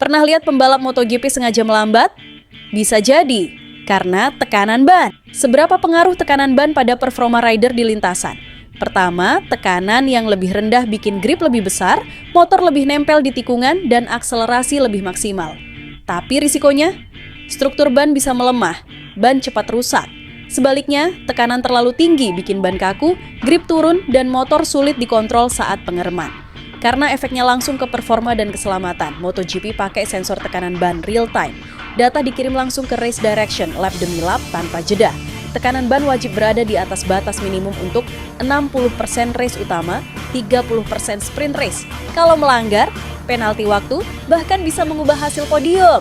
Pernah lihat pembalap MotoGP sengaja melambat? Bisa jadi, karena tekanan ban. Seberapa pengaruh tekanan ban pada performa rider di lintasan? Pertama, tekanan yang lebih rendah bikin grip lebih besar, motor lebih nempel di tikungan, dan akselerasi lebih maksimal. Tapi risikonya? Struktur ban bisa melemah, ban cepat rusak. Sebaliknya, tekanan terlalu tinggi bikin ban kaku, grip turun, dan motor sulit dikontrol saat pengereman. Karena efeknya langsung ke performa dan keselamatan, MotoGP pakai sensor tekanan ban real time. Data dikirim langsung ke race direction, lap demi lap tanpa jeda. Tekanan ban wajib berada di atas batas minimum untuk 60% race utama, 30% sprint race. Kalau melanggar, penalti waktu bahkan bisa mengubah hasil podium.